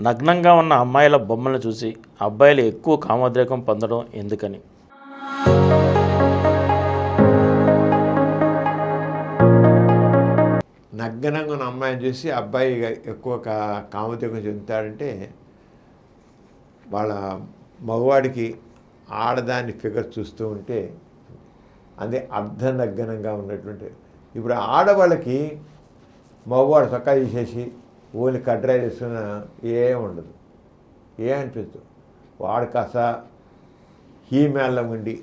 నగ్నంగా ఉన్న అమ్మాయిల బొమ్మలను చూసి అబ్బాయిలు ఎక్కువ కామోద్రేకం పొందడం ఎందుకని? నగ్నంగా ఉన్న అమ్మాయిని చూసి అబ్బాయి ఎక్కువ కామోద్రేకం చెందుతాడంటే వాళ్ళ మగవాడికి ఆడదాని ఫిగర్ చూస్తూ ఉంటే అదే అర్ధనగ్నంగా ఉన్నటువంటి. ఇప్పుడు ఆడవాళ్ళకి మగవాడు చొక్కా తీసేసి ఓన్లీ కడ్రా వేసుకున్న ఏం ఉండదు, అనిపిస్తుంది. వాడు కాస్త హీమేళ్ళం ఉండి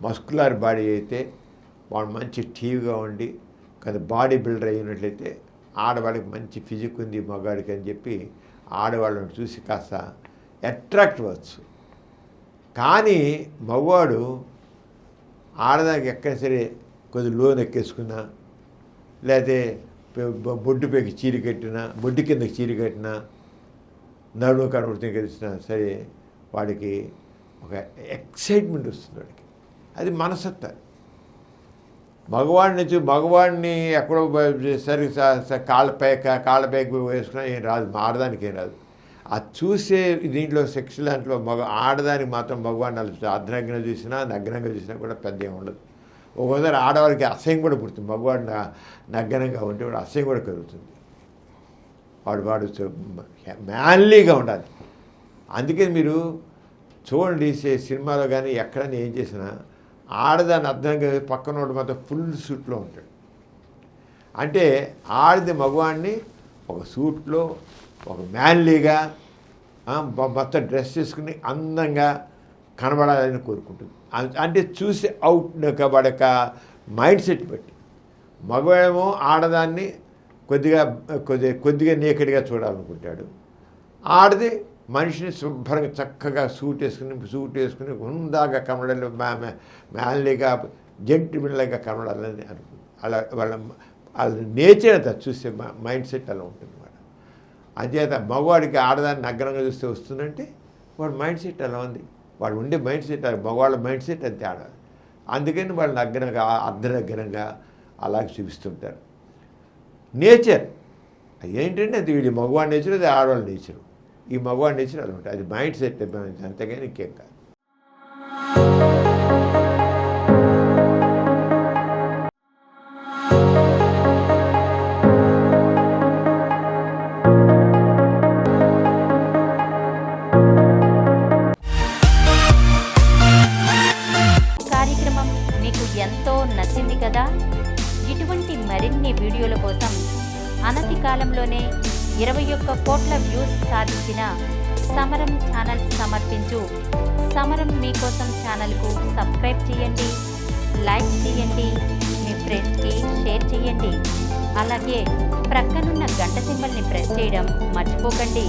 మస్కులర్ బాడీ అయితే వాడు మంచి టీవీగా ఉండి కదా బాడీ బిల్డర్ అయినట్లయితే ఆడవాళ్ళకి మంచి ఫిజిక్ ఉంది మగవాడికి అని చెప్పి ఆడవాళ్ళని చూసి కాస్త అట్రాక్ట్ అవ్వచ్చు. కానీ మగవాడు ఆడదానికి ఎక్కడ సరే కొద్ది లోన్ ఎక్కేసుకున్నా లేకపోతే బొడ్డు పైకి చీర కట్టినా బొడ్డు కిందకి చీర కట్టినా నడుము కనబడుతుంది కలిసినా సరే వాడికి ఒక ఎక్సైట్మెంట్ వస్తుంది. వాడికి అది మనసత్తా. మగవాడిని ఎక్కడో సరిగ్గా కాళ్ళపైకి వేసుకున్నా ఏం రాదు, ఆడదానికి ఏం రాదు. అది చూసే దీంట్లో సెక్స్ దాంట్లో ఆడదానికి మాత్రం మగవాడిని అర్ధనగ్నంగా చూసినా నగ్నంగా చూసినా కూడా పెద్ద ఏమి ఉండదు. ఒక్కోసారి ఆడవాళ్ళకి అసహ్యం కూడా పుడుతుంది. మగవాడు నగ్నంగా ఉంటే వాడు అసహ్యం కూడా కలుగుతుంది. వాడు మ్యాన్లీగా ఉండాలి. అందుకే మీరు చూడండి సినిమాలో కానీ ఎక్కడైనా ఏం చేసినా ఆడదాన్ని అర్థంగా పక్కన మాత్రం ఫుల్ సూట్లో ఉంటాడు. అంటే ఆడది మగవాడిని ఒక సూట్లో ఒక మ్యాన్లీగా మొత్తం డ్రెస్ చేసుకుని అందంగా కనబడాలని కోరుకుంటుంది. అంటే చూసి అవుట్ వాడక మైండ్ సెట్ బట్టి. మగవాడేమో ఆడదాన్ని కొద్దిగా నేకెడ్గా చూడాలనుకుంటాడు. ఆడది మనిషిని శుభ్రంగా చక్కగా సూట్ వేసుకుని హుందాగా కనబడాలి, మ్యాన్లీగా జెంటిల్మెన్గా కనబడాలని అనుకుంటుంది. అలా వాళ్ళ నేచర్ అంతా చూసే మైండ్ సెట్ అలా ఉంటుంది. అంచేత మగవాడికి ఆడదాన్ని నగ్నంగా చూస్తే వస్తుందంటే వాడు మైండ్ సెట్ అలా ఉంది. వాడు ఉండే మైండ్ సెట్ మగవాళ్ళ మైండ్ సెట్ అంతే ఆడాలి. అందుకని వాళ్ళు నగ్నంగా అర్ధనగ్నంగా అలాగే చూపిస్తుంటారు. నేచర్ ఏంటంటే అది వీడి మగవాడి నేచర్, అది ఆడవాళ్ళ నేచరు. ఈ మగవాడి నేచర్ అలా ఉంటుంది. అది మైండ్ సెట్ అంతేగాని ఇంకేం కాదు. ఎంతో నచ్చింది కదా. ఇటువంటి మరిన్ని వీడియోల కోసం అనతి కాలంలోనే 21 కోట్ల వ్యూస్ సాధించిన సమరం ఛానల్ సమర్పించు సమరం మీకోసం ఛానల్కు సబ్స్క్రైబ్ చేయండి, లైక్ చేయండి, మీ ఫ్రెండ్స్కి షేర్ చేయండి. అలాగే ప్రక్కనున్న గంట సింబల్ని ప్రెస్ చేయడం మర్చిపోకండి.